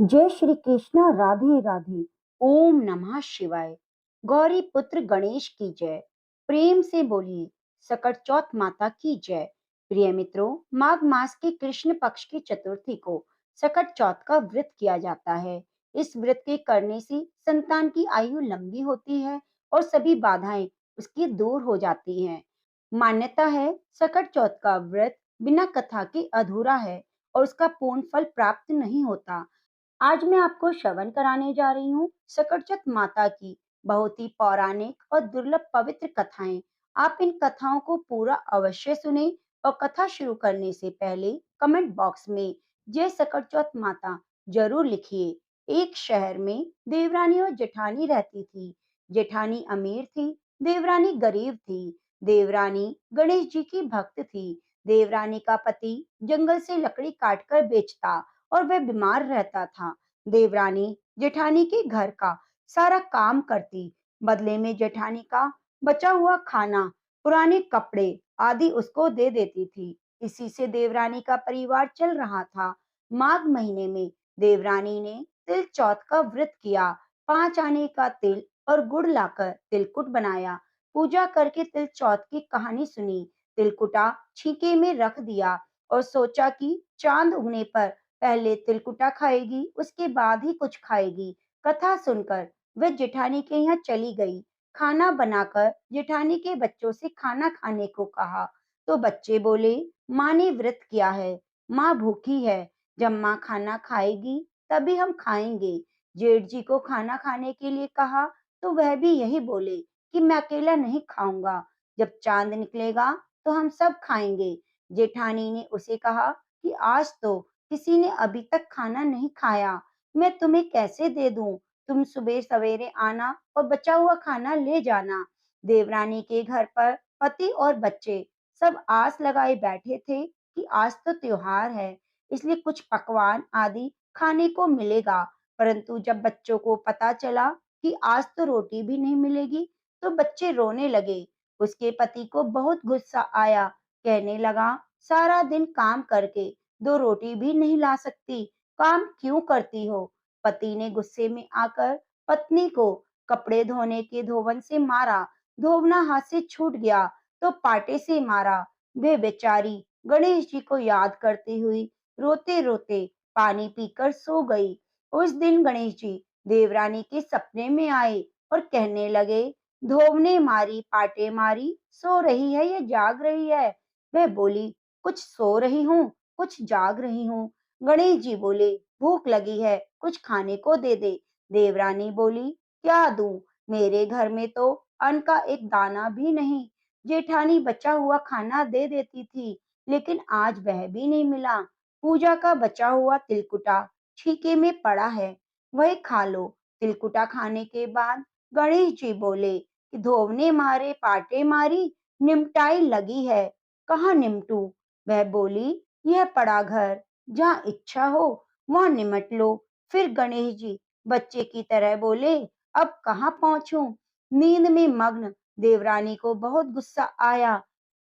जय श्री कृष्ण। राधे राधे। ओम नमः शिवाय। गौरी पुत्र गणेश की जय। प्रेम से बोलिए सकट चौथ माता की जय। प्रिय मित्रों, माघ मास के कृष्ण पक्ष की चतुर्थी को सकट चौथ का व्रत किया जाता है। इस व्रत के करने से संतान की आयु लंबी होती है और सभी बाधाएं उसकी दूर हो जाती हैं। मान्यता है सकट चौथ का व्रत बिना कथा के अधूरा है और उसका पूर्ण फल प्राप्त नहीं होता। आज मैं आपको श्रवण कराने जा रही हूँ सकटचट माता की बहुत ही पौराणिक और दुर्लभ पवित्र कथाएं। आप इन कथाओं को पूरा अवश्य सुने और कथा शुरू करने से पहले कमेंट बॉक्स में जय सकटचौथ माता जरूर लिखिए। एक शहर में देवरानी और जेठानी रहती थी। जेठानी अमीर थी, देवरानी गरीब थी। देवरानी गणेश जी की भक्त थी। देवरानी का पति जंगल से लकड़ी काटकर बेचता और वह बीमार रहता था। देवरानी जेठानी के घर का सारा काम करती। बदले में जेठानी का बचा हुआ खाना, पुराने कपड़े आदि उसको दे देती थी। इसी से देवरानी का परिवार चल रहा था। माघ महीने में देवरानी ने तिल चौथ का व्रत किया। 5 आने का तिल और गुड़ लाकर तिलकुट बनाया। पूजा करके तिल चौथ की कहानी सुनी। तिलकुटा छीके में रख दिया और सोचा कि चांद उगने पर पहले तिलकुटा खाएगी, उसके बाद ही कुछ खाएगी। कथा सुनकर वह जेठानी के यहाँ चली गई। खाना बनाकर जेठानी के बच्चों से खाना खाने को कहा तो बच्चे बोले, माँ ने व्रत किया है, माँ भूखी है। जब माँ खाना खाएगी तभी हम खाएंगे। जेठ जी को खाना खाने के लिए कहा तो वह भी यही बोले कि मैं अकेला नहीं खाऊंगा। जब चांद निकलेगा तो हम सब खाएंगे। जेठानी ने उसे कहा कि आज तो किसी ने अभी तक खाना नहीं खाया, मैं तुम्हें कैसे दे दूं? तुम सुबह सवेरे आना और बचा हुआ खाना ले जाना। देवरानी के घर पर पति और बच्चे सब आस लगाए बैठे थे कि आज तो त्योहार है, इसलिए कुछ पकवान आदि खाने को मिलेगा। परंतु जब बच्चों को पता चला कि आज तो रोटी भी नहीं मिलेगी, तो बच्चे रोने लगे। उसके पति को बहुत गुस्सा आया। कहने लगा, सारा दिन काम करके 2 रोटी भी नहीं ला सकती, काम क्यों करती हो? पति ने गुस्से में आकर पत्नी को कपड़े धोने के धोवन से मारा। धोवना हाथ से छूट गया तो पाटे से मारा। वे बेचारी गणेश जी को याद करती हुई रोते-रोते पानी पीकर सो गई। उस दिन गणेश जी देवरानी के सपने में आए और कहने लगे, धोवने मारी पाटे मारी, सो रही है या जाग रही है? वह बोली, कुछ सो रही हूँ, कुछ जाग रही हूँ। गणेश जी बोले, भूख लगी है, कुछ खाने को दे दे। देवरानी बोली, क्या दूं? मेरे घर में तो अन्न का एक दाना भी नहीं। जेठानी बचा हुआ खाना दे देती थी, लेकिन आज वह भी नहीं मिला। पूजा का बचा हुआ तिलकुटा छीके में पड़ा है, वही खा लो। तिलकुटा खाने के बाद गणेश जी बोले कि धोवने मारे पाटे मारी, निमटाई लगी है, कहाँ निमटू? वह बोली, यह पड़ा घर, जहाँ इच्छा हो वहाँ निमट लो। फिर गणेश जी बच्चे की तरह बोले, अब कहाँ पहुंचूं? नींद में मग्न देवरानी को बहुत गुस्सा आया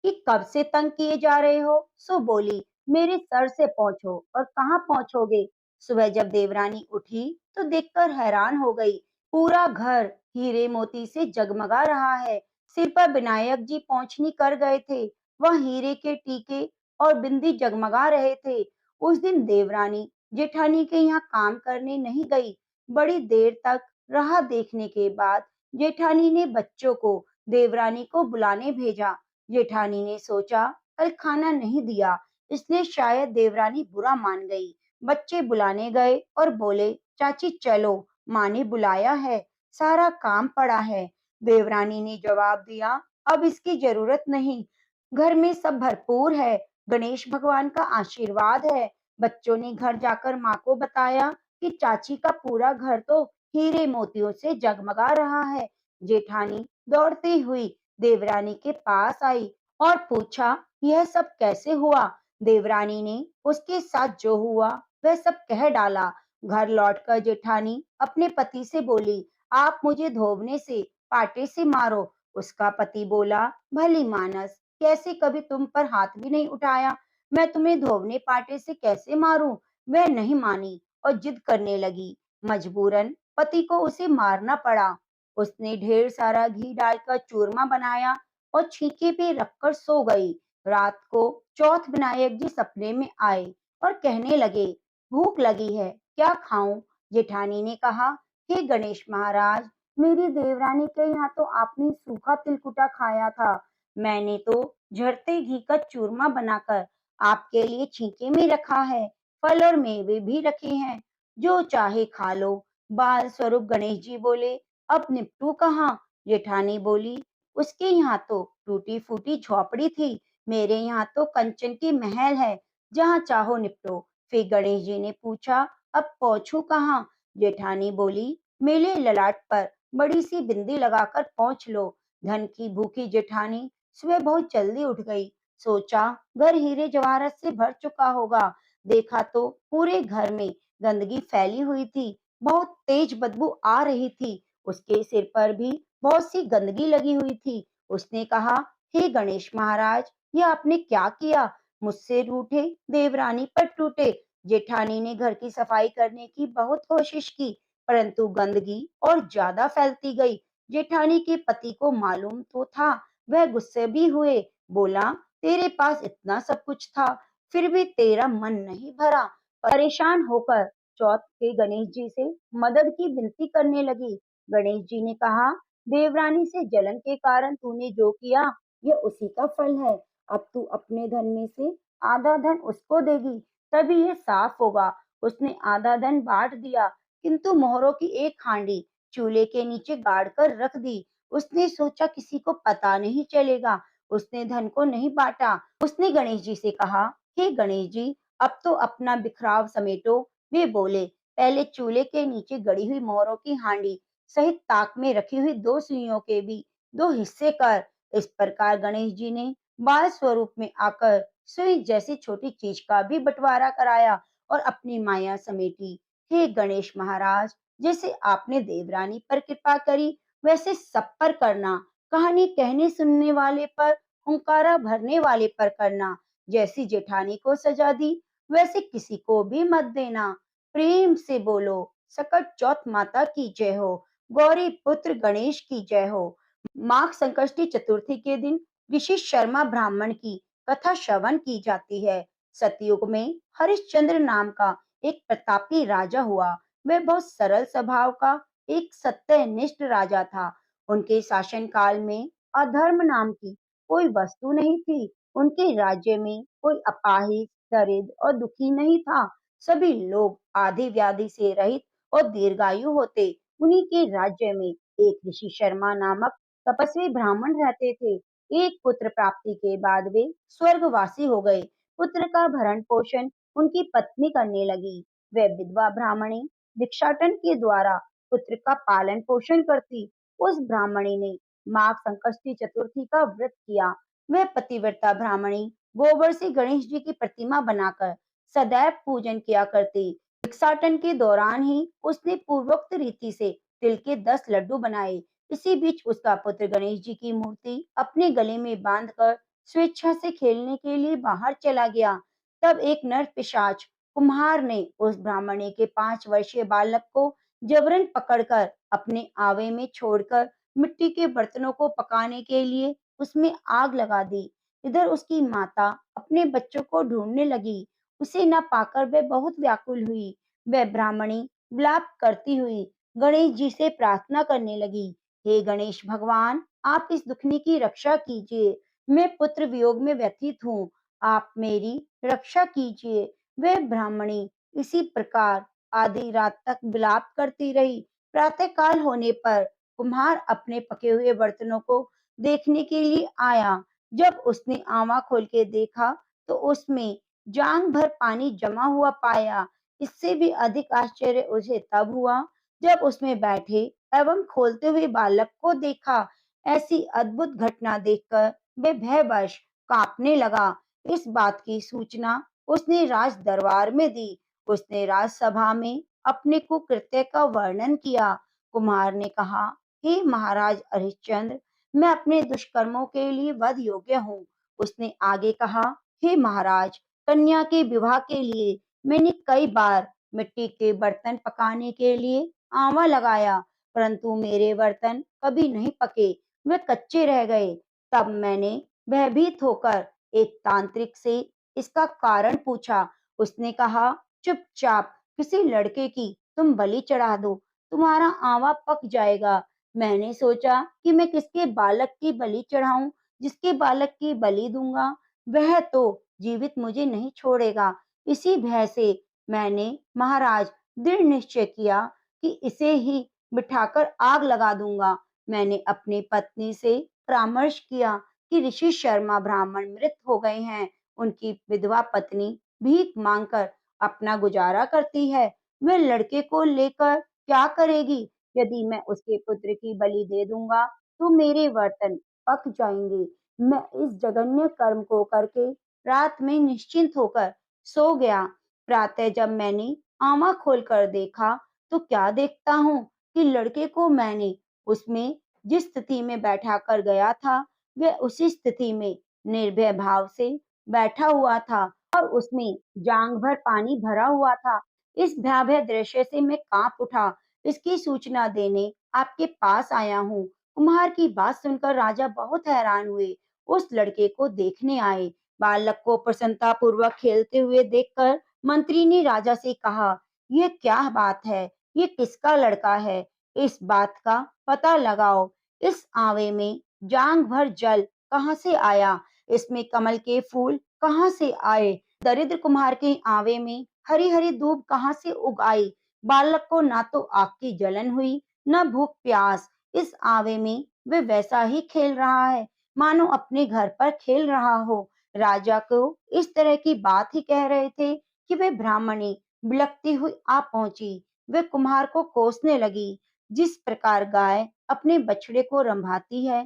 कि कब से तंग किए जा रहे हो। सो बोली, मेरे सर से पहुंचो। और कहाँ पहुंचोगे? सुबह जब देवरानी उठी तो देखकर हैरान हो गई। पूरा घर हीरे मोती से जगमगा रहा है। सिर पर विनायक जी पहुंचनी कर गए थे, वह हीरे के टीके और बिंदी जगमगा रहे थे। उस दिन देवरानी जेठानी के यहाँ काम करने नहीं गई। बड़ी देर तक राह देखने के बाद जेठानी ने बच्चों को देवरानी को बुलाने भेजा। जेठानी ने सोचा, कल खाना नहीं दिया, इसलिए शायद देवरानी बुरा मान गई। बच्चे बुलाने गए और बोले, चाची चलो, माँ ने बुलाया है, सारा काम पड़ा है। देवरानी ने जवाब दिया, अब इसकी जरूरत नहीं, घर में सब भरपूर है, गणेश भगवान का आशीर्वाद है। बच्चों ने घर जाकर माँ को बताया कि चाची का पूरा घर तो हीरे मोतियों से जगमगा रहा है। जेठानी दौड़ती हुई देवरानी के पास आई और पूछा, यह सब कैसे हुआ? देवरानी ने उसके साथ जो हुआ वह सब कह डाला। घर लौटकर जेठानी अपने पति से बोली, आप मुझे धोवने से पाटे से मारो। उसका पति बोला, भली मानस, कैसे कभी तुम पर हाथ भी नहीं उठाया, मैं तुम्हें धोवने पाटे से कैसे मारूं? वह नहीं मानी और जिद करने लगी। मजबूरन पति को उसे मारना पड़ा। उसने ढेर सारा घी डालकर चूरमा बनाया और छींके पे रखकर सो गई। रात को चौथ विनायक जी सपने में आए और कहने लगे, भूख लगी है, क्या खाऊं? जेठानी ने कहा, हे गणेश महाराज, मेरी देवरानी के यहाँ तो आपने सूखा तिलकुटा खाया था। मैंने तो झरते घी का चूरमा बनाकर आपके लिए छींके में रखा है। फल और मेवे भी रखे हैं, जो चाहे खा लो। बाल स्वरूप गणेश जी बोले, अब निपटू कहाँ? जेठानी बोली, उसके यहाँ तो टूटी फूटी झोपड़ी थी, मेरे यहाँ तो कंचन की महल है, जहाँ चाहो निपटो। फिर गणेश जी ने पूछा, अब पहुंचू कहाँ? जेठानी बोली, मेले ललाट पर बड़ी सी बिंदी लगाकर पहुंच लो। धन की भूखी जेठानी सुबह बहुत जल्दी उठ गई। सोचा, घर हीरे जवाहरात से भर चुका होगा। देखा तो पूरे घर में गंदगी फैली हुई थी, बहुत तेज बदबू आ रही थी। उसके सिर पर भी बहुत सी गंदगी लगी हुई थी। उसने कहा, हे गणेश महाराज, ये आपने क्या किया? मुझसे रूठे देवरानी पर टूटे। जेठानी ने घर की सफाई करने की बहुत कोशिश की, परंतु गंदगी और ज्यादा फैलती गई। जेठानी के पति को मालूम तो था, वह गुस्से भी हुए। बोला, तेरे पास इतना सब कुछ था, फिर भी तेरा मन नहीं भरा। परेशान होकर चौथ के गणेश जी से मदद की विनती करने लगी। गणेश जी ने कहा, देवरानी से जलन के कारण तूने जो किया, ये उसी का फल है। अब तू अपने धन में से आधा धन उसको देगी, तभी ये साफ होगा। उसने आधा धन बांट दिया, किंतु मोहरों की एक हांडी चूल्हे के नीचे गाड़ कर रख दी। उसने सोचा किसी को पता नहीं चलेगा, उसने धन को नहीं बांटा। उसने गणेश जी से कहा, हे गणेश जी, अब तो अपना बिखराव समेटो। वे बोले, पहले चूल्हे के नीचे गड़ी हुई मोहरों की हांडी सहित ताक में रखी हुई दो सुइयों के भी दो हिस्से कर। इस प्रकार गणेश जी ने बाल स्वरूप में आकर सुई जैसी छोटी चीज का भी बंटवारा कराया और अपनी माया समेटी। हे गणेश महाराज, जैसे आपने देवरानी पर कृपा करी, वैसे सब पर करना। कहानी कहने सुनने वाले पर, हुंकारा भरने वाले पर करना। जैसी जेठानी को सजा दी, वैसे किसी को भी मत देना। प्रेम से बोलो, सकट चौथ माता की जय हो, गौरी पुत्र गणेश की जय हो। माघ संकष्टी चतुर्थी के दिन ऋषि शर्मा ब्राह्मण की कथा श्रवण की जाती है। सतयुग में हरिश्चंद्र नाम का एक प्रतापी राजा हुआ। वह बहुत सरल स्वभाव का एक सत्यनिष्ठ राजा था। उनके शासन काल में अधर्म नाम की कोई वस्तु नहीं थी। उनके राज्य में कोई अपाहिज, दरिद्र और दुखी नहीं था। सभी लोग आधि व्याधि से रहित और दीर्घायु होते। उन्हीं के राज्य में एक ऋषि शर्मा नामक तपस्वी ब्राह्मण रहते थे। एक पुत्र प्राप्ति के बाद वे स्वर्गवासी हो गए। पुत्र का भरण पोषण उनकी पत्नी करने लगी। वह विधवा ब्राह्मणी भिक्षाटन के द्वारा पुत्र का पालन पोषण करती। उस ब्राह्मणी ने माघ संकष्टी चतुर्थी का व्रत किया। वह पतिव्रता ब्राह्मणी गोबर से गणेश जी की प्रतिमा बनाकर सदैव पूजन किया करती। भिक्षाटन के दौरान ही उसने पूर्वोक्त रीति से तिल के 10 लड्डू बनाए। इसी बीच उसका पुत्र गणेश जी की मूर्ति अपने गले में बांधकर स्वेच्छा से खेलने के लिए बाहर चला गया। तब एक नर पिशाच कुम्हार ने उस ब्राह्मणी के 5 वर्षीय बालक को जबरन पकड़कर अपने आवे में छोड़कर मिट्टी के बर्तनों को पकाने के लिए उसमें आग लगा दी। इधर उसकी माता अपने बच्चों को ढूंढने लगी। उसे न पाकर वह बहुत व्याकुल हुई। वह ब्राह्मणी विलाप करती हुई गणेश जी से प्रार्थना करने लगी, हे गणेश भगवान, आप इस दुखनी की रक्षा कीजिए। मैं पुत्र वियोग में व्यथित हूँ, आप मेरी रक्षा कीजिए। वह ब्राह्मणी इसी प्रकार आधी रात तक विलाप करती रही। प्रातः काल होने पर कुम्हार अपने पके हुए बर्तनों को देखने के लिए आया। जब उसने आंवा खोल के देखा तो उसमें जांग भर पानी जमा हुआ पाया। इससे भी अधिक आश्चर्य उसे तब हुआ जब उसमें बैठे एवं खोलते हुए बालक को देखा। ऐसी अद्भुत घटना देखकर वह भयवश कांपने लगा। इस बात की सूचना उसने राज दरबार में दी। उसने राजसभा में अपने कुकृत्य का वर्णन किया। कुमार ने कहा, हे महाराज हरिश्चंद्र, मैं अपने दुष्कर्मों के लिए वध योग्य हूँ। उसने आगे कहा, हे महाराज, कन्या के विवाह के लिए मैंने कई बार मिट्टी के बर्तन पकाने के लिए आंवा लगाया, परंतु मेरे बर्तन कभी नहीं पके, वे कच्चे रह गए। तब मैंने भयभीत होकर एक तांत्रिक से इसका कारण पूछा। उसने कहा, चुपचाप किसी लड़के की तुम बलि चढ़ा दो, तुम्हारा आंवा पक जाएगा। मैंने सोचा कि मैं किसके बालक की बलि चढ़ाऊं, जिसके बालक की बलि दूंगा वह तो जीवित मुझे नहीं छोड़ेगा। इसी भय से मैंने महाराज दृढ़ निश्चय किया कि इसे ही बिठाकर आग लगा दूंगा। मैंने अपनी पत्नी से परामर्श किया कि ऋषि शर्मा ब्राह्मण मृत हो गए हैं। उनकी विधवा पत्नी भीख मांगकर अपना गुजारा करती है। वह लड़के को लेकर क्या करेगी? यदि मैं उसके पुत्र की बलि दे दूंगा तो मेरे बर्तन पक जाएंगे। मैं इस जघन्य कर्म को करके रात में निश्चिंत होकर सो गया। प्रातः जब मैंने आंवा खोलकर देखा तो क्या देखता हूँ कि लड़के को मैंने उसमें जिस स्थिति में बैठा कर गया था वह उसी स्थिति में निर्भय भाव से बैठा हुआ था और उसमें जांघ भर पानी भरा हुआ था। इस भयावह दृश्य से मैं कांप उठा। इसकी सूचना देने आपके पास आया हूँ। कुम्हार की बात सुनकर राजा बहुत हैरान हुए। उस लड़के को देखने आए। बालक को प्रसन्नता पूर्वक खेलते हुए देखकर मंत्री ने राजा से कहा, यह क्या बात है? ये किसका लड़का है? इस बात का पता लगाओ। इस आवे में जांग भर जल कहाँ से आया? इसमें कमल के फूल कहाँ से आए? दरिद्र कुम्हार के आवे में हरी हरी दूब कहाँ से उग आई? बालक को ना तो आग की जलन हुई, न भूख प्यास। इस आवे में वे वैसा ही खेल रहा है मानो अपने घर पर खेल रहा हो। राजा को इस तरह की बात ही कह रहे थे कि वे ब्राह्मणी बिलखती हुई आ पहुंची। वे कुम्हार को कोसने लगी। जिस प्रकार गाय अपने बछड़े को रंभाती है,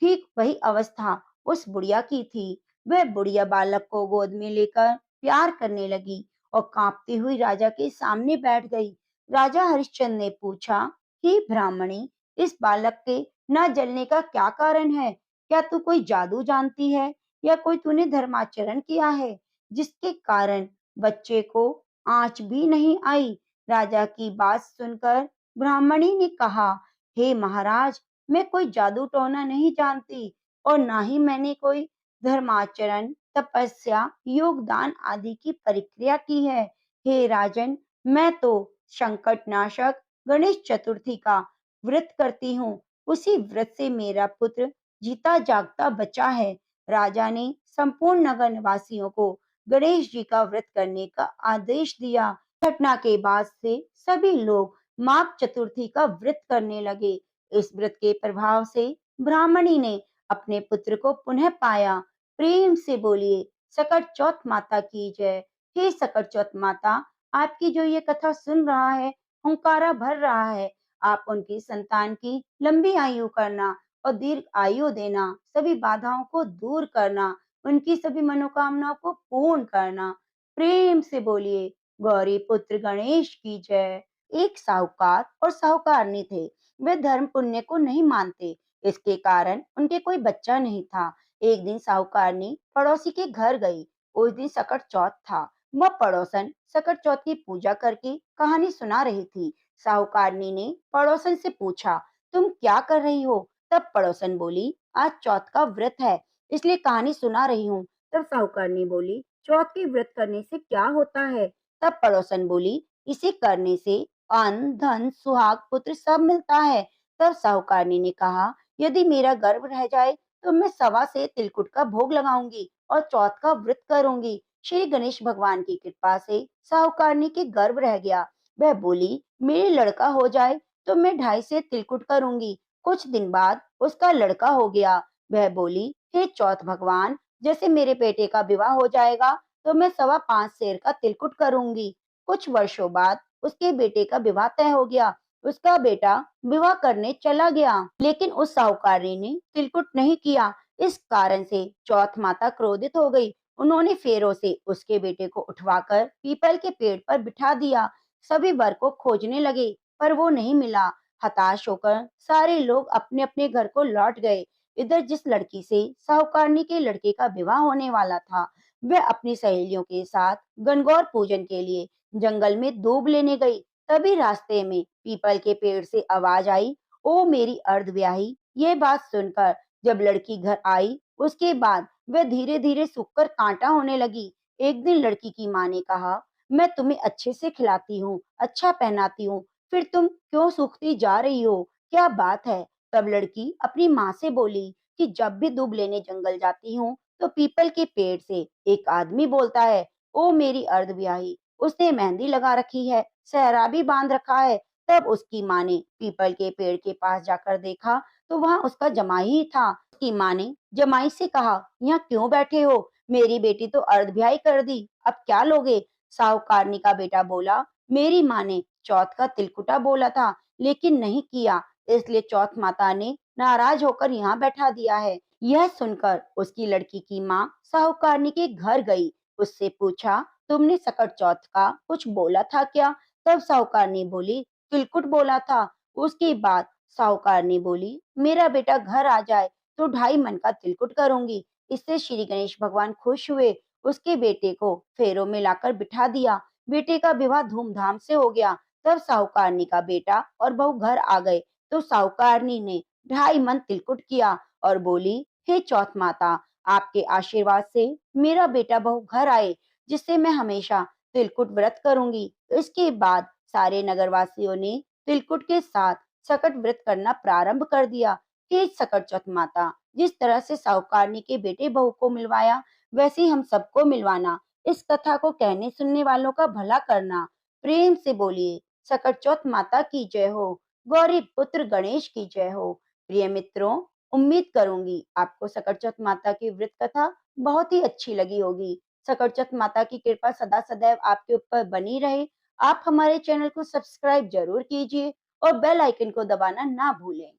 ठीक वही अवस्था उस बुढ़िया की थी। वह बुढ़िया बालक को गोद में लेकर प्यार करने लगी और कांपती हुई राजा के सामने बैठ गई। राजा हरिश्चंद्र ने पूछा, हे ब्राह्मणी, इस बालक के न जलने का क्या कारण है? क्या तू कोई जादू जानती है या कोई तूने धर्माचरण किया है जिसके कारण बच्चे को आंच भी नहीं आई? राजा की बात सुनकर ब्राह्मणी ने कहा, हे महाराज, मैं कोई जादू टोना नहीं जानती और ना ही मैंने कोई धर्माचरण, तपस्या, योगदान आदि की प्रक्रिया की है। हे राजन, मैं तो संकट नाशक गणेश चतुर्थी का व्रत करती हूँ। उसी व्रत से मेरा पुत्र जीता जागता बचा है। राजा ने संपूर्ण नगर निवासियों को गणेश जी का व्रत करने का आदेश दिया। घटना के बाद से सभी लोग माघ चतुर्थी का व्रत करने लगे। इस व्रत के प्रभाव से ब्राह्मणी ने अपने पुत्र को पुनः पाया। प्रेम से बोलिए, सकट चौथ माता की जय। हे सकट चौथ माता, आपकी जो ये कथा सुन रहा है, हुंकारा भर रहा है, आप उनकी संतान की लंबी आयु करना और दीर्घ आयु देना, सभी बाधाओं को दूर करना, उनकी सभी मनोकामनाओं को पूर्ण करना। प्रेम से बोलिए, गौरी पुत्र गणेश की जय। एक साहूकार और साहूकारनी थे। वे धर्म पुण्य को नहीं मानते, इसके कारण उनके कोई बच्चा नहीं था। एक दिन साहूकारनी पड़ोसी के घर गई। उस दिन सकट चौथ था। वह पड़ोसन सकट चौथ की पूजा करके कहानी सुना रही थी। साहूकारनी ने पड़ोसन से पूछा, तुम क्या कर रही हो? तब पड़ोसन बोली, आज चौथ का व्रत है, इसलिए कहानी सुना रही हूँ। तब साहूकारनी बोली, चौथ के व्रत करने से क्या होता है? तब पड़ोसन बोली, इसे करने से अन्न, धन, सुहाग, पुत्र सब मिलता है। तब साहूकारनी ने कहा, यदि मेरा गर्भ रह जाए तो मैं सवा से तिलकुट का भोग लगाऊंगी और चौथ का व्रत करूंगी। श्री गणेश भगवान की कृपा से साहूकारनी के गर्भ रह गया। वह बोली, मेरे लड़का हो जाए तो मैं 2.5 तिलकुट करूंगी। कुछ दिन बाद उसका लड़का हो गया। वह बोली, हे चौथ भगवान, जैसे मेरे बेटे का विवाह हो जाएगा तो मैं 5.25 सेर का तिलकुट करूंगी। कुछ वर्षों बाद उसके बेटे का विवाह तय हो गया। उसका बेटा विवाह करने चला गया, लेकिन उस साहूकारी ने तिलकुट नहीं किया। इस कारण से चौथ माता क्रोधित हो गई। उन्होंने फेरों से उसके बेटे को उठवाकर पीपल के पेड़ पर बिठा दिया। सभी वर को खोजने लगे, पर वो नहीं मिला। हताश होकर सारे लोग अपने अपने घर को लौट गए। इधर जिस लड़की से साहूकारनी के लड़के का विवाह होने वाला था, वह अपनी सहेलियों के साथ गणगौर पूजन के लिए जंगल में दूब लेने गई। तभी रास्ते में पीपल के पेड़ से आवाज आई, ओ मेरी अर्धव्याही। ये बात सुनकर जब लड़की घर आई, उसके बाद वह धीरे धीरे सूखकर कांटा होने लगी। एक दिन लड़की की माँ ने कहा, मैं तुम्हें अच्छे से खिलाती हूँ, अच्छा पहनाती हूँ, फिर तुम क्यों सूखती जा रही हो? क्या बात है? तब लड़की अपनी माँ से बोली कि जब भी दूब लेने जंगल जाती हूँ, तो पीपल के पेड़ से एक आदमी बोलता है, ओ मेरी अर्धव्याही, उसने मेहंदी लगा रखी है, सेहरा भी बांध रखा है। तब उसकी माँ ने पीपल के पेड़ के पास जाकर देखा, तो वहां उसका जमाई ही था। उसकी माँ ने जमाई से कहा, यहाँ क्यों बैठे हो? मेरी बेटी तो अर्धव्याही कर दी, अब क्या लोगे? साहूकारनी का बेटा बोला, मेरी माँ ने चौथ का तिलकुटा बोला था, लेकिन नहीं किया, इसलिए चौथ माता ने नाराज होकर यहाँ बैठा दिया है। यह सुनकर उसकी लड़की की माँ साहूकारनी के घर गई। उससे पूछा, तुमने सकट चौथ का कुछ बोला था क्या? तब साहूकारनी बोली, तिलकुट बोला था। उसके बाद साहूकारनी बोली, मेरा बेटा घर आ जाए तो 2.5 मन का तिलकुट करूंगी। इससे श्री गणेश भगवान खुश हुए, उसके बेटे को फेरों में लाकर बिठा दिया। बेटे का विवाह धूमधाम से हो गया। तब साहूकारनी का बेटा और बहू घर आ गए, तो साहूकारनी ने 2.5 मन तिलकुट किया और बोली, हे चौथ माता, आपके आशीर्वाद से मेरा बेटा बहू घर आए, जिससे मैं हमेशा तिलकुट व्रत करूंगी। इसके बाद सारे नगरवासियों ने तिलकुट के साथ सकट व्रत करना प्रारंभ कर दिया। हे सकट चौथ माता, जिस तरह से साहूकारनी के बेटे बहू को मिलवाया, वैसे ही हम सबको मिलवाना। इस कथा को कहने सुनने वालों का भला करना। प्रेम से बोलिए, सकट चौथ माता की जय हो, गौरी पुत्र गणेश की जय हो। प्रिय मित्रों, उम्मीद करूंगी आपको सकट चौथ माता की व्रत कथा बहुत ही अच्छी लगी होगी। सकट चौथ माता की कृपा सदा सदैव आपके ऊपर बनी रहे। आप हमारे चैनल को सब्सक्राइब जरूर कीजिए और बेल आइकन को दबाना ना भूलें।